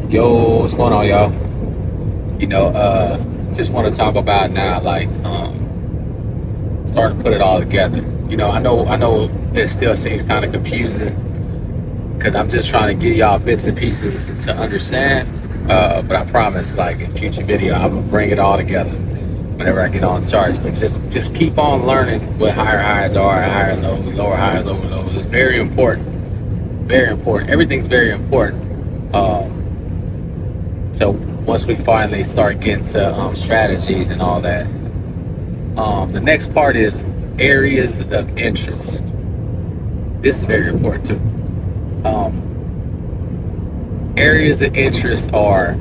Yo, what's going on, y'all? Just want to talk about now, like, starting to put it all together. I know it still seems kind of confusing because I'm just trying to give y'all bits and pieces to understand. But I promise, like in future video, I'm gonna bring it all together whenever I get on the charts. But just keep on learning what higher highs are, higher lows, lower highs, lower lows. It's very important. Very important. Everything's very important. So once we finally start getting to strategies and all that, the next part is areas of interest. This is very important too. Areas of interest are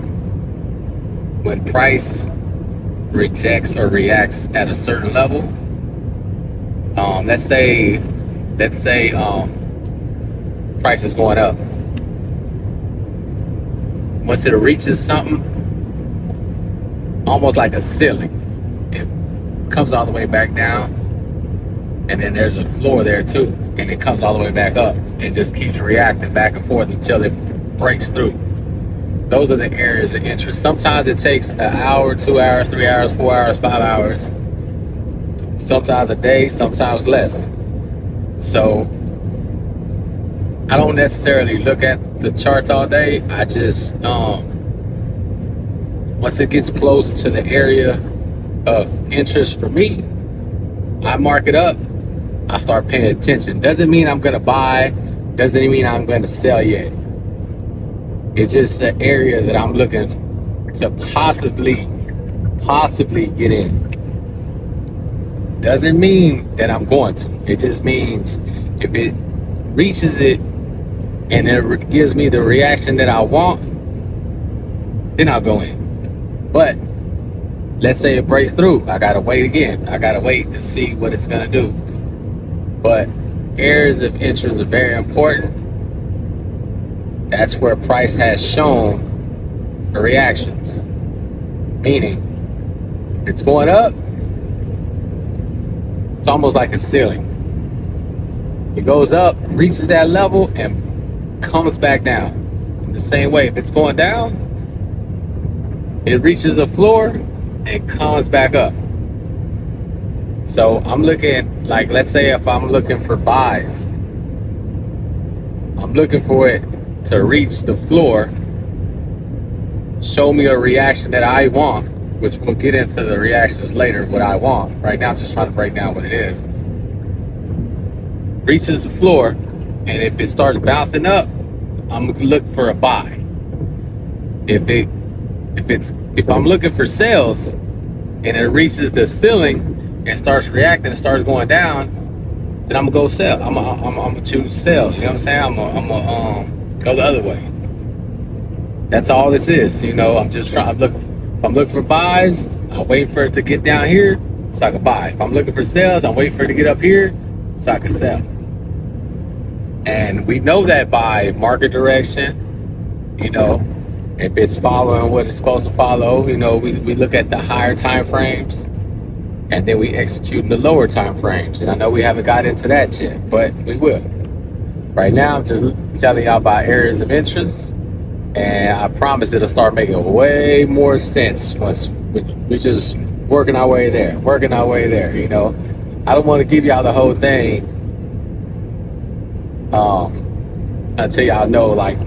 when price rejects or reacts at a certain level. Let's say price is going up. Once it reaches something, almost like a ceiling, it comes all the way back down, and then there's a floor there too, and it comes all the way back up. It just keeps reacting back and forth until it breaks through. Those are the areas of interest. Sometimes it takes an hour, 2 hours, 3 hours, 4 hours, 5 hours. Sometimes a day, sometimes less. So I don't necessarily look at the charts all day. I just once it gets close to the area of interest for me, I mark it up. I start paying attention. Doesn't mean I'm gonna buy, doesn't mean I'm gonna sell yet. It's just an area that I'm looking to possibly get in. Doesn't mean that I'm going to. It just means if it reaches it and it gives me the reaction that I want, then I'll go in. But let's say it breaks through. I gotta wait again. I gotta wait to see what it's gonna do. But areas of interest are very important. That's where price has shown the reactions. Meaning, if it's going up, it's almost like a ceiling. It goes up, reaches that level, and comes back down. In the same way, if it's going down, it reaches a floor and comes back up. So I'm looking, like, let's say if I'm looking for buys, I'm looking for it to reach the floor, show me a reaction that I want, which we'll get into the reactions later, what I want. Right now I'm just trying to break down what it is. Reaches the floor, and if it starts bouncing up, I'm gonna look for a buy. If I'm looking for sales and it reaches the ceiling and starts reacting and starts going down, then I'm gonna go sell. I'm gonna choose sales. You know what I'm saying? I'm gonna go the other way. That's all this is. I'm just trying. If I'm looking for buys, I'm waiting for it to get down here so I can buy. If I'm looking for sales, I'm waiting for it to get up here so I can sell. And we know that by market direction. If it's following what it's supposed to follow, we look at the higher time frames, and then we execute in the lower time frames. And I know we haven't got into that yet, but we will. Right now, I'm just telling y'all about areas of interest, and I promise it'll start making way more sense once we're just working our way there. I don't want to give y'all the whole thing until y'all know, like,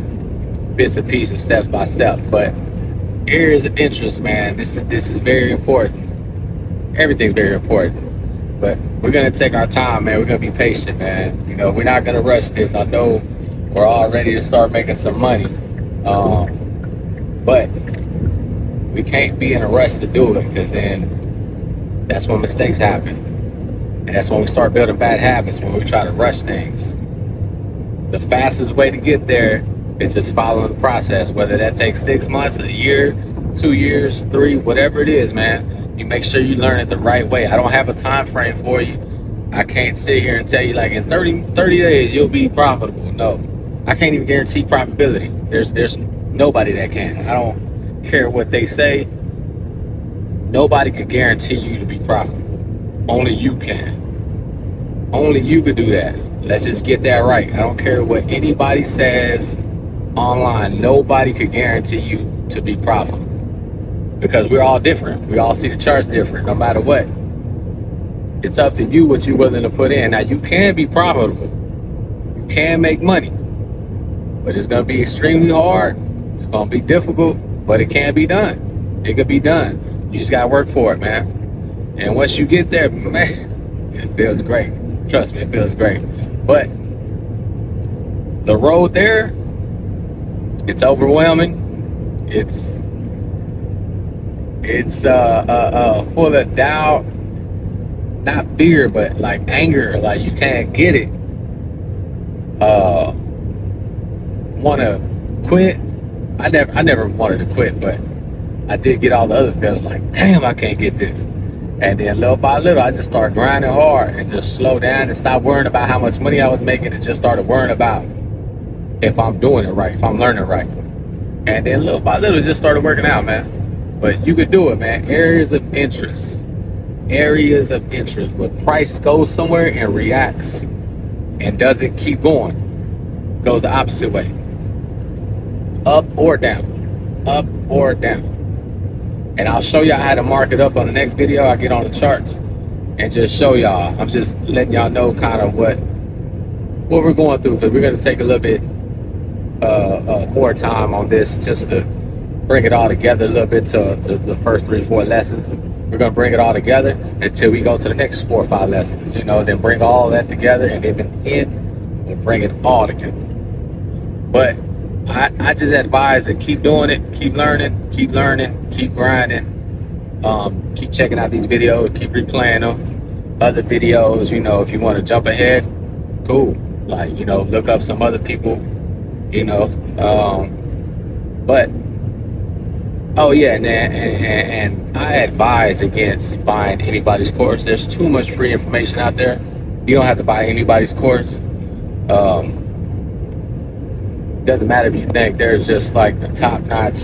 bits and pieces, step by step. But areas of interest, man, this is very important. Everything's very important, but we're gonna take our time, man. We're gonna be patient, man. We're not gonna rush this. I know we're all ready to start making some money, but we can't be in a rush to do it, because then that's when mistakes happen, and that's when we start building bad habits, when we try to rush things. The fastest way to get there is just following the process, whether that takes 6 months, a year, 2 years, 3, whatever it is, man. You make sure you learn it the right way. I don't have a time frame for you. I can't sit here and tell you, like, in 30 days you'll be profitable. No, I can't even guarantee profitability. There's nobody that can. I don't care what they say. Nobody could guarantee you to be profitable. Only you can. Only you could do that. Let's just get that right. I don't care what anybody says online, nobody could guarantee you to be profitable because we're all different. We all see the charts different, no matter what. It's up to you what you're willing to put in. Now, you can be profitable. You can make money, but it's going to be extremely hard. It's going to be difficult, but it can be done. It could be done. You just got to work for it, man. And once you get there, man, it feels great. Trust me, it feels great. But the road there, it's overwhelming. It's full of doubt, not fear, but like anger. Like you can't get it. Want to quit? I never wanted to quit, but I did get all the other feelings. Like, damn, I can't get this. And then little by little, I just started grinding hard and just slow down and stop worrying about how much money I was making and just started worrying about if I'm doing it right, if I'm learning right. And then little by little, it just started working out, man. But you could do it, man. Areas of interest. Areas of interest. When price goes somewhere and reacts and doesn't keep going, goes the opposite way. Up or down. Up or down. And I'll show y'all how to mark it up on the next video. I get on the charts and just show y'all. I'm just letting y'all know kind of what we're going through, because we're going to take a little bit more time on this just to bring it all together a little bit to the first 3-4 lessons. We're going to bring it all together until we go to the next 4 or 5 lessons, you know, then bring all that together, and then in the end, we'll bring it all together. But I just advise to keep doing it, keep learning, keep grinding, keep checking out these videos, keep replaying them. Other videos, you know, if you want to jump ahead, cool. Like, you know, look up some other people, you know. But oh yeah, and I advise against buying anybody's course. There's too much free information out there. You don't have to buy anybody's course. Doesn't matter if you think there's just like the top-notch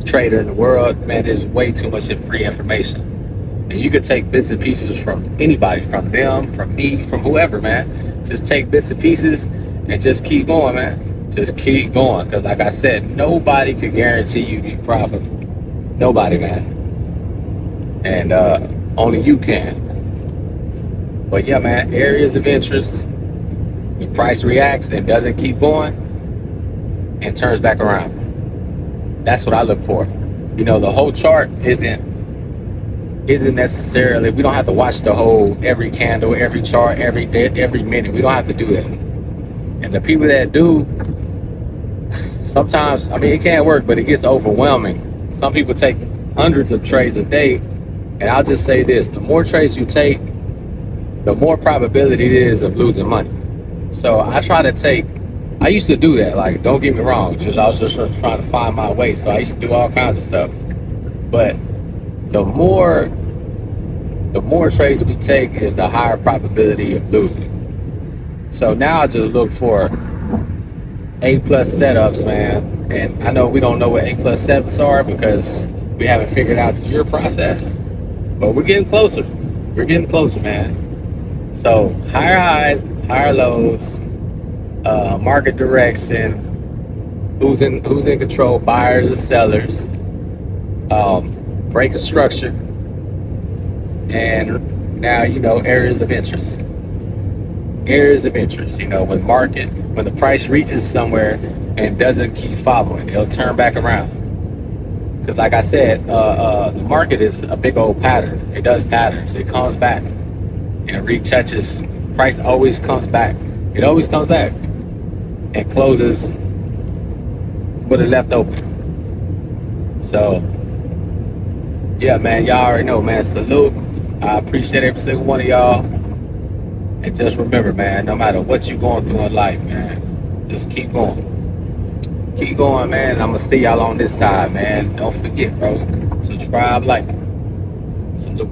trader in the world. Man, there's way too much free information, and you could take bits and pieces from anybody, from them, from me, from whoever, man. Just take bits and pieces and just keep going, man. Just keep going, because like I said, nobody could guarantee you be profitable. Nobody, man. And only you can. But yeah, man, areas of interest. The price reacts and doesn't keep going and turns back around. That's what I look for. You know, the whole chart isn't necessarily, we don't have to watch the whole, every candle, every chart, every day, every minute. We don't have to do that. And the people that do, sometimes, I mean, it can work, but it gets overwhelming. Some people take hundreds of trades a day. And I'll just say this, the more trades you take, the more probability it is of losing money. So I try to take, I used to do that, like, don't get me wrong, I was just trying to find my way, so I used to do all kinds of stuff. But the more trades we take is the higher probability of losing. So now I just look for A+ setups, man. And I know we don't know what A+ setups are because we haven't figured out your process, but we're getting closer. We're getting closer, man. So higher highs, higher lows, market direction, who's in control, buyers or sellers, break of structure, and now, you know, areas of interest. Areas of interest, you know, when the price reaches somewhere and doesn't keep following, it'll turn back around. Because like I said, the market is a big old pattern. It does patterns. It comes back and retouches. Price always comes back. It always comes back and closes what it left open. So yeah, man, y'all already know, man. Salute. I appreciate every single one of y'all. And just remember, man, no matter what you're going through in life, man, just keep going. Keep going, man. And I'm gonna see y'all on this side, man. Don't forget, bro. Subscribe, like. Salute.